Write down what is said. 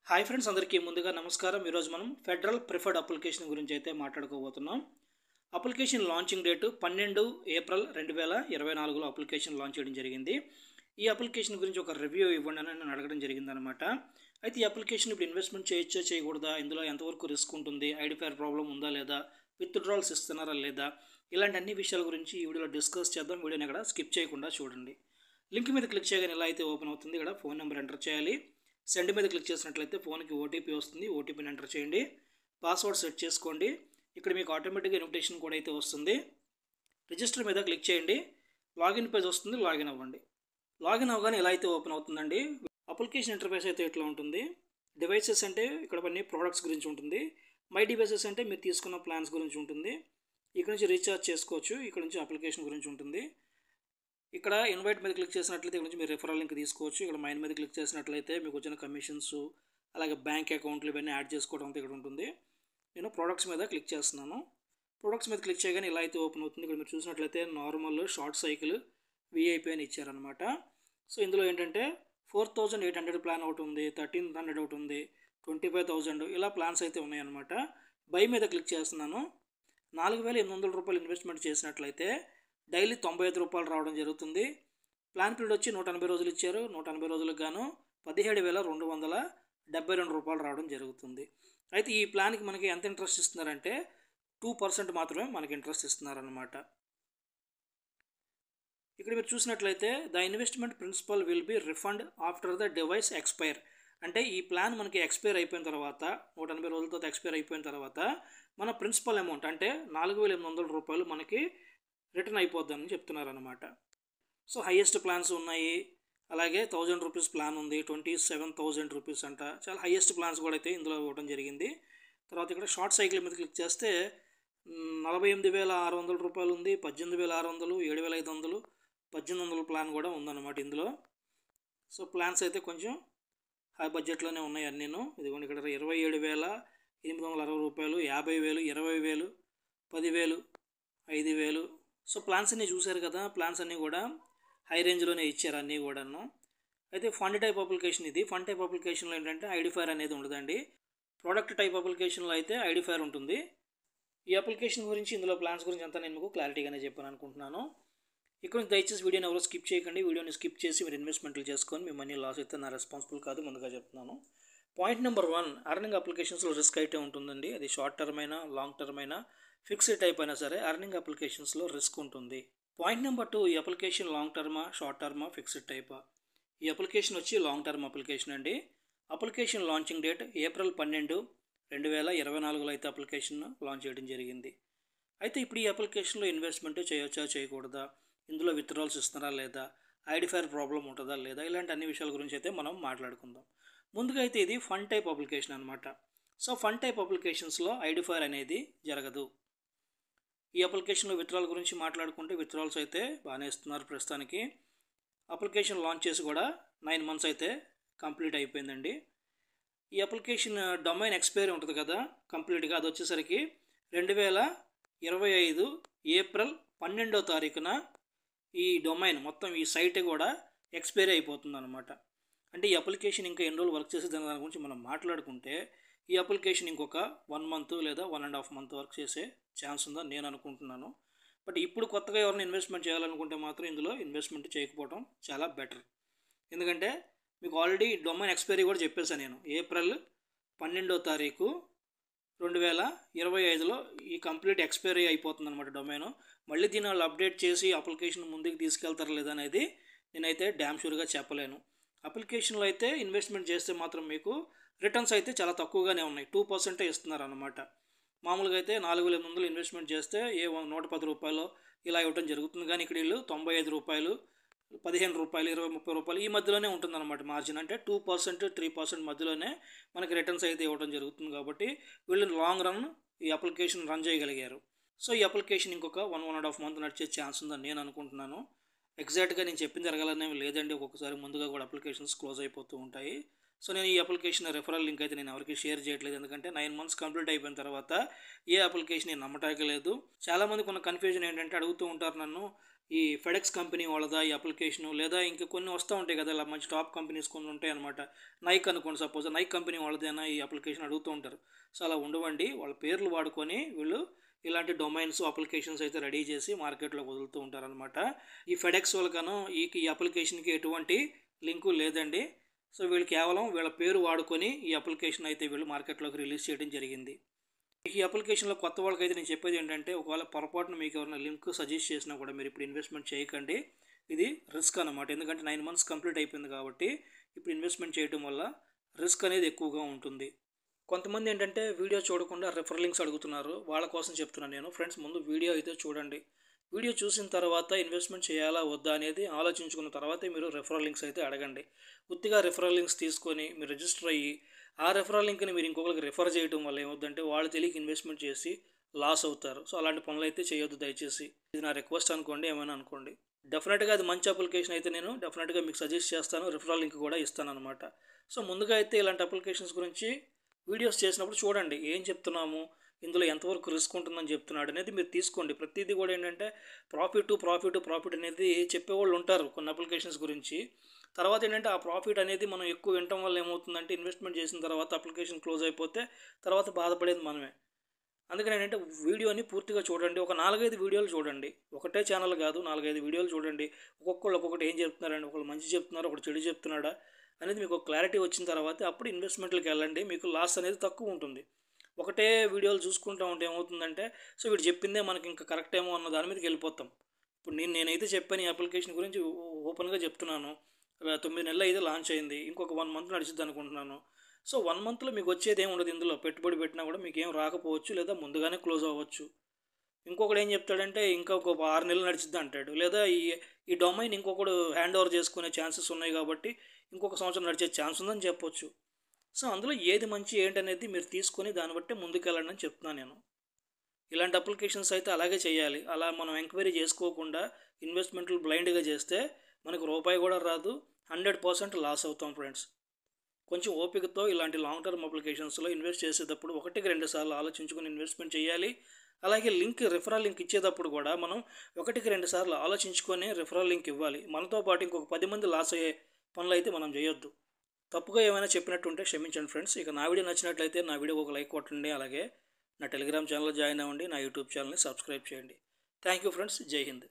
Hi friends, అందరికీ ముందుగా నమస్కారం. ఈరోజు మనం ఫెడరల్ ప్రిఫర్డ్ అప్లికేషన్ గురించి అయితే మాట్లాడుకోబోతున్నాం. అప్లికేషన్ లాంచింగ్ డేటు 12 ఏప్రిల్ 2024లో అప్లికేషన్ లాంచ్ చేయడం జరిగింది. ఈ అప్లికేషన్ గురించి ఒక రివ్యూ ఇవ్వండి అని నన్ను అడగడం జరిగిందనమాట. అయితే ఈ అప్లికేషన్ ఇప్పుడు ఇన్వెస్ట్మెంట్ చేయొచ్చా చేయకూడదా, ఇందులో ఎంతవరకు రిస్క్ ఉంటుంది, ఐడెంటిఫైర్ ప్రాబ్లం ఉందా లేదా, విత్డ్రాల్స్ ఇస్తున్నారా లేదా, ఇలాంటి అన్ని విషయాల గురించి ఈ వీడియోలో డిస్కస్ చేద్దాం. వీడియోని ఇక్కడ స్కిప్ చేయకుండా చూడండి. లింక్ మీద క్లిక్ చేయగానే ఇలా అయితే ఓపెన్ అవుతుంది. ఇక్కడ ఫోన్ నెంబర్ ఎంటర్ చేయాలి. సెండ్ మీద క్లిక్ చేసినట్లయితే ఫోన్కి ఓటీపీ వస్తుంది. ఓటీపీని ఎంటర్ చేయండి. పాస్వర్డ్ సెట్ చేసుకోండి. ఇక్కడ మీకు ఆటోమేటిక్గా ఇన్విటేషన్ కోడ్ అయితే వస్తుంది. రిజిస్టర్ మీద క్లిక్ చేయండి. లాగిన్ పేజ్ వస్తుంది. లాగిన్ అవ్వండి. లాగిన్ అవ్వగానే ఇలా అయితే ఓపెన్ అవుతుందండి. అప్లికేషన్ ఇంటర్ఫేస్ అయితే ఇట్లా ఉంటుంది. డివైసెస్ అంటే ఇక్కడ అన్ని ప్రోడక్ట్స్ గురించి ఉంటుంది. మై డివైసెస్ అంటే మీరు తీసుకున్న ప్లాన్స్ గురించి ఉంటుంది. ఇక్కడ నుంచి రీఛార్జ్ చేసుకోవచ్చు. ఇక్కడ నుంచి అప్లికేషన్ గురించి ఉంటుంది. ఇక్కడ ఇన్వైట్ మీద క్లిక్ చేసినట్లయితే ఇక్కడ నుంచి మీరు రిఫరల్ లింక్ తీసుకోవచ్చు. ఇక్కడ మైన్ మీద క్లిక్ చేసినట్లయితే మీకు వచ్చిన కమిషన్స్, అలాగే బ్యాంక్ అకౌంట్లు ఇవన్నీ యాడ్ చేసుకోవడం అంతా ఇక్కడ ఉంటుంది. నేను ప్రొడక్ట్స్ మీద క్లిక్ చేస్తున్నాను. ప్రొడక్ట్స్ మీద క్లిక్ చేయగానే ఇలా అయితే ఓపెన్ అవుతుంది. ఇక్కడ మీరు చూసినట్లయితే నార్మల్, షార్ట్ సైకిల్, విఐపి అని ఇచ్చారనమాట. సో ఇందులో ఏంటంటే 4800 ప్లాన్ ఒకటి ఉంది, 1300 ఒకటి ఉంది, 25,000 ఇలా ప్లాన్స్ అయితే ఉన్నాయన్నమాట. బై మీద క్లిక్ చేస్తున్నాను. 4,800 రూపాయలు ఇన్వెస్ట్మెంట్ చేసినట్లయితే డైలీ 95 రూపాయలు రావడం జరుగుతుంది. ప్లాన్ పీరియడ్ వచ్చి 180 రోజులు ఇచ్చారు. 180 రోజులకు గాను 17,272 రూపాయలు రావడం జరుగుతుంది. అయితే ఈ ప్లాన్కి మనకి ఎంత ఇంట్రెస్ట్ ఇస్తున్నారంటే 2% మాత్రమే మనకి ఇంట్రెస్ట్ ఇస్తున్నారనమాట. ఇక్కడ మీరు చూసినట్లయితే the investment principal will be refund after the device expire. అంటే ఈ ప్లాన్ మనకి ఎక్స్పైర్ అయిపోయిన తర్వాత 180 రోజులతో ఎక్స్పైర్ అయిపోయిన తర్వాత మన ప్రిన్సిపల్ అమౌంట్ అంటే 4,800 రూపాయలు మనకి రిటర్న్ అయిపోద్దని చెప్తున్నారనమాట. సో హైయెస్ట్ ప్లాన్స్ ఉన్నాయి. అలాగే 1,000 రూపీస్ ప్లాన్ ఉంది, 27,000 రూపీస్ అంట. చాలా హైయెస్ట్ ప్లాన్స్ కూడా అయితే ఇందులో ఇవ్వడం జరిగింది. తర్వాత ఇక్కడ షార్ట్ సైకిల్ మీద క్లిక్ చేస్తే 48,600 రూపాయలు ఉంది, 18,600, 7,500, 1,800 ప్లాన్ కూడా ఉందన్నమాట ఇందులో. సో ప్లాన్స్ అయితే కొంచెం హై బడ్జెట్లోనే ఉన్నాయి అన్నీను. ఇదిగోండి ఇక్కడ 27,860 రూపాయలు, 50,000, 20,000, 10,000, 5,000. సో ప్లాన్స్ అన్నీ చూశారు కదా. ప్లాన్స్ అన్నీ కూడా హై రేంజ్లోనే ఇచ్చారు అన్నీ కూడాను. అయితే ఫండ్ టైప్ అప్లికేషన్ ఇది. ఫండ్ టైప్ అప్లికేషన్లో ఏంటంటే ఐడెంటిఫైర్ అనేది ఉండదండి. ప్రోడక్ట్ టైప్ అప్లికేషన్లో అయితే ఐడెంటిఫైర్ ఉంటుంది. ఈ అప్లికేషన్ గురించి, ఇందులో ప్లాన్స్ గురించి అంతా నేను మీకు క్లారిటీగానే చెప్పాను అనుకుంటున్నాను. ఇక్కడ నుంచి దయచేసి వీడియోని ఎవరో స్కిప్ చేయకండి. వీడియోని స్కిప్ చేసి మీరు ఇన్వెస్ట్మెంట్లు చేసుకొని మీ మనీ లాస్ అయితే నా రెస్పాన్సిబుల్ కాదు, ముందుగా చెప్తున్నాను. పాయింట్ నెంబర్ 1, అర్నింగ్ అప్లికేషన్స్లో రిస్క్ అయితే ఉంటుందండి. అది షార్ట్ టర్మ్ అయినా, లాంగ్ టర్మ్ అయినా, ఫిక్స్డ్ టైప్ అయినా సరే అర్నింగ్ అప్లికేషన్స్లో రిస్క్ ఉంటుంది. పాయింట్ నెంబర్ 2, ఈ అప్లికేషన్ లాంగ్ టర్మా, షార్ట్ టర్మా, ఫిక్స్డ్ టైపా? ఈ అప్లికేషన్ వచ్చి లాంగ్ టర్మ్ అప్లికేషన్ అండి. అప్లికేషన్ లాంచింగ్ డేట్ ఏప్రిల్ 12, 2024లో అయితే అప్లికేషన్ లాంచ్ చేయడం జరిగింది. అయితే ఇప్పుడు ఈ అప్లికేషన్లో ఇన్వెస్ట్మెంట్ చేయొచ్చా చేయకూడదా, ఇందులో విత్డ్రాల్స్ ఇస్తున్నారా లేదా, ఐడెంటిఫైర్ ప్రాబ్లం ఉంటుందా లేదా, ఇలాంటి అన్ని విషయాల గురించి అయితే మనం మాట్లాడుకుందాం. ముందుగా అయితే ఇది ఫండ్ టైప్ అప్లికేషన్ అనమాట. సో ఫండ్ టైప్ అప్లికేషన్స్లో ఐడెంటిఫైర్ అనేది జరగదు. ఈ అప్లికేషన్లో విత్డ్రాల్ గురించి మాట్లాడుకుంటే విత్డ్రాల్స్ అయితే బాగానే ఇస్తున్నారు ప్రస్తుతానికి. అప్లికేషన్ లాంచ్ చేసి కూడా 9 months అయితే కంప్లీట్ అయిపోయిందండి. ఈ అప్లికేషన్ డొమైన్ ఎక్స్పైరీ ఉంటుంది కదా కంప్లీట్గా, అది వచ్చేసరికి 2025 ఏప్రిల్ 12వ తారీఖున ఈ డొమైన్ మొత్తం ఈ సైట్ కూడా ఎక్స్పైరీ అయిపోతుంది అనమాట. అంటే ఈ అప్లికేషన్ ఇంకా ఎన్ని రోజులు వర్క్ చేసే దాని గురించి మనం మాట్లాడుకుంటే ఈ అప్లికేషన్ ఇంకొక 1 month లేదా 1.5 month వర్క్ చేసే ఛాన్స్ ఉందని నేను అనుకుంటున్నాను. బట్ ఇప్పుడు కొత్తగా ఎవరైనా ఇన్వెస్ట్మెంట్ చేయాలనుకుంటే మాత్రం ఇందులో ఇన్వెస్ట్మెంట్ చేయకపోవడం చాలా బెటర్. ఎందుకంటే మీకు ఆల్రెడీ డొమైన్ ఎక్స్పైరీ కూడా చెప్పేసాను నేను. ఏప్రిల్ 12వ తారీఖు 2025లో ఈ కంప్లీట్ ఎక్స్పైరీ అయిపోతుంది అనమాట డొమైన్. మళ్ళీ దీన్ని వాళ్ళు అప్డేట్ చేసి అప్లికేషన్ ముందుకు తీసుకెళ్తారా లేదా అనేది నేనైతే డ్యామ్ షూర్గా చెప్పలేను. అప్లికేషన్లో అయితే ఇన్వెస్ట్మెంట్ చేస్తే మాత్రం మీకు రిటర్న్స్ అయితే చాలా తక్కువగానే ఉన్నాయి. 2% ఇస్తున్నారు అనమాట. మామూలుగా అయితే 4,800 ఇన్వెస్ట్మెంట్ చేస్తే 110 రూపాయలు ఇలా ఇవ్వడం జరుగుతుంది. కానీ ఇక్కడ వీళ్ళు 95 రూపాయలు, 15 రూపాయలు, 20, 30 రూపాయలు ఈ మధ్యలోనే ఉంటుందన్నమాట మార్జిన్. అంటే 2%, 3% మధ్యలోనే మనకి రిటర్న్స్ అయితే ఇవ్వడం జరుగుతుంది. కాబట్టి వీళ్ళు లాంగ్ రన్ ఈ అప్లికేషన్ రన్ చేయగలిగారు. సో ఈ అప్లికేషన్ ఇంకొక 1.5 month నడిచే ఛాన్స్ ఉందని నేను అనుకుంటున్నాను. ఎగ్జాక్ట్గా నేను చెప్పింది జరగాలనేవి లేదండి. ఒక్కొక్కసారి ముందుగా కూడా అప్లికేషన్స్ క్లోజ్ అయిపోతూ ఉంటాయి. సో నేను ఈ అప్లికేషన్ రెఫరల్ లింక్ అయితే నేను ఎవరికి షేర్ చేయట్లేదు. ఎందుకంటే 9 months కంప్లీట్ అయిపోయిన తర్వాత ఏ అప్లికేషన్ నేను నమ్మటానికి లేదు. చాలామందికి ఉన్న కన్ఫ్యూజన్ ఏంటంటే అడుగుతూ ఉంటారు నన్ను, ఈ ఫెడెక్స్ కంపెనీ వాళ్ళదా ఈ అప్లికేషను, లేదా ఇంకా కొన్ని వస్తూ ఉంటాయి కదా, ఇలా మంచి టాప్ కంపెనీస్ కొన్ని ఉంటాయి అనమాట. నైక్ అనుకోండి, సపోజ్ నైక్ కంపెనీ వాళ్ళదేనా ఈ అప్లికేషన్ అడుగుతూ ఉంటారు. సో అలా ఉండవండి, వాళ్ళ పేర్లు వాడుకొని వీళ్ళు ఇలాంటి డొమైన్స్ అప్లికేషన్స్ అయితే రెడీ చేసి మార్కెట్లో వదులుతూ ఉంటారనమాట. ఈ ఫెడెక్స్ వాళ్ళకను ఈ అప్లికేషన్కి ఎటువంటి లింకు లేదండి. సో వీళ్ళు కేవలం వీళ్ళ పేరు వాడుకొని ఈ అప్లికేషన్ అయితే వీళ్ళు మార్కెట్లోకి రిలీజ్ చేయడం జరిగింది. ఈ అప్లికేషన్లో కొత్త వాళ్ళకైతే నేను చెప్పేది ఏంటంటే, ఒకవేళ పొరపాటున మీకు ఎవరైనా లింక్ సజెస్ట్ చేసినా కూడా మీరు ఇప్పుడు ఇన్వెస్ట్మెంట్ చేయకండి. ఇది రిస్క్ అనమాట. ఎందుకంటే 9 months కంప్లీట్ అయిపోయింది కాబట్టి ఇప్పుడు ఇన్వెస్ట్మెంట్ చేయడం వల్ల రిస్క్ అనేది ఎక్కువగా ఉంటుంది. కొంతమంది ఏంటంటే వీడియో చూడకుండా రెఫర్ లింక్స్ అడుగుతున్నారు. వాళ్ళ కోసం చెప్తున్నాను నేను. ఫ్రెండ్స్, ముందు వీడియో అయితే చూడండి. వీడియో చూసిన తర్వాత ఇన్వెస్ట్మెంట్ చేయాలా వద్దా అనేది ఆలోచించుకున్న తర్వాతే మీరు రెఫరల్ లింక్స్ అయితే అడగండి. ఉత్తిగా రెఫరల్ లింక్స్ తీసుకొని మీరు రిజిస్టర్ అయ్యి ఆ రెఫరల్ లింక్ని మీరు ఇంకొకరికి రెఫర్ చేయడం వల్ల ఏమవుతుందంటే వాళ్ళు తెలియక ఇన్వెస్ట్మెంట్ చేసి లాస్ అవుతారు. సో అలాంటి పనులు అయితే చేయొద్దు దయచేసి. ఇది నా రిక్వెస్ట్ అనుకోండి, ఏమైనా అనుకోండి. డెఫినెట్గా అది మంచి అప్లికేషన్ అయితే నేను డెఫినెట్గా మీకు సజెస్ట్ చేస్తాను, రెఫరల్ లింక్ కూడా ఇస్తాను అనమాట. సో ముందుగా అయితే ఇలాంటి అప్లికేషన్స్ గురించి వీడియోస్ చేసినప్పుడు చూడండి, ఏం చెప్తున్నాము, ఇందులో ఎంతవరకు రిస్క్ ఉంటుందని చెప్తున్నాడు అనేది మీరు తీసుకోండి. ప్రతిదీ కూడా ఏంటంటే ప్రాఫిట్ అనేది చెప్పేవాళ్ళు ఉంటారు కొన్ని అప్లికేషన్స్ గురించి. తర్వాత ఏంటంటే ఆ ప్రాఫిట్ అనేది మనం ఎక్కువ వినటం వల్ల ఏమవుతుందంటే ఇన్వెస్ట్మెంట్ చేసిన తర్వాత అప్లికేషన్ క్లోజ్ అయిపోతే తర్వాత బాధపడేది మనమే. అందుకని ఏంటంటే వీడియోని పూర్తిగా చూడండి. ఒక 4-5 వీడియోలు చూడండి. ఒకటే ఛానల్ కాదు, 4-5 వీడియోలు చూడండి. ఒక్కొక్కళ్ళు ఒక్కొక్కటి ఏం చెప్తున్నారండి, ఒకళ్ళు మంచి చెప్తున్నారు, ఒకటి చెడు చెప్తున్నాడా అనేది మీకు క్లారిటీ వచ్చిన తర్వాత అప్పుడు ఇన్వెస్ట్మెంట్లకు వెళ్ళండి. మీకు లాస్ అనేది తక్కువ ఉంటుంది. ఒకటే వీడియోలు చూసుకుంటూ ఉంటే ఏమవుతుందంటే, సో వీడు చెప్పిందే మనకి ఇంకా కరెక్ట్ ఏమో అన్న దాని మీదకి వెళ్ళిపోతాం. ఇప్పుడు నేనైతే చెప్పాను ఈ అప్లికేషన్ గురించి ఓపెన్గా చెప్తున్నాను. 9 నెలలు అయితే లాంచ్ అయింది. ఇంకొక 1 month నడిచిద్ది అనుకుంటున్నాను. సో 1 monthలో మీకు వచ్చేది ఏమి ఉండదు. ఇందులో పెట్టుబడి పెట్టినా కూడా మీకు ఏం రాకపోవచ్చు, లేదా ముందుగానే క్లోజ్ అవ్వచ్చు. ఇంకొకడు ఏం చెప్తాడంటే ఇంకొక 6 నెలలు నడిచిద్ది అంటాడు. లేదా ఈ డొమైన్ ఇంకొకడు హ్యాండ్ ఓవర్ చేసుకునే ఛాన్సెస్ ఉన్నాయి కాబట్టి ఇంకొక సంవత్సరం నడిచే ఛాన్స్ ఉందని చెప్పొచ్చు. సో అందులో ఏది మంచి ఏంటనేది మీరు తీసుకొని దాన్ని బట్టి ముందుకెళ్ళండి అని చెప్తున్నాను నేను. ఇలాంటి అప్లికేషన్స్ అయితే అలాగే చేయాలి. అలా మనం ఎంక్వైరీ చేసుకోకుండా ఇన్వెస్ట్మెంట్లు బ్లైండ్గా చేస్తే మనకు రూపాయి కూడా రాదు, 100% లాస్ అవుతాం ఫ్రెండ్స్. కొంచెం ఓపికతో ఇలాంటి లాంగ్ టర్మ్ అప్లికేషన్స్లో ఇన్వెస్ట్ చేసేటప్పుడు 1-2 సార్లు ఆలోచించుకొని ఇన్వెస్ట్మెంట్ చేయాలి. అలాగే రెఫరల్ లింక్ ఇచ్చేటప్పుడు కూడా మనం 1-2 సార్లు ఆలోచించుకొని రెఫరల్ లింక్ ఇవ్వాలి. మనతో పాటు ఇంకొక 10 మంది లాస్ అయ్యే పనులు అయితే మనం చేయొద్దు. తప్పుగా ఏమైనా చెప్పినట్టుంటే క్షమించండి ఫ్రెండ్స్. ఇక నా వీడియో నచ్చినట్లయితే నా వీడియోకి ఒక లైక్ కొట్టండి. అలాగే నా టెలిగ్రామ్ ఛానల్లో జాయిన్ అవ్వండి. నా యూట్యూబ్ ఛానల్ని సబ్స్క్రైబ్ చేయండి. Thank you friends. జై హింద్.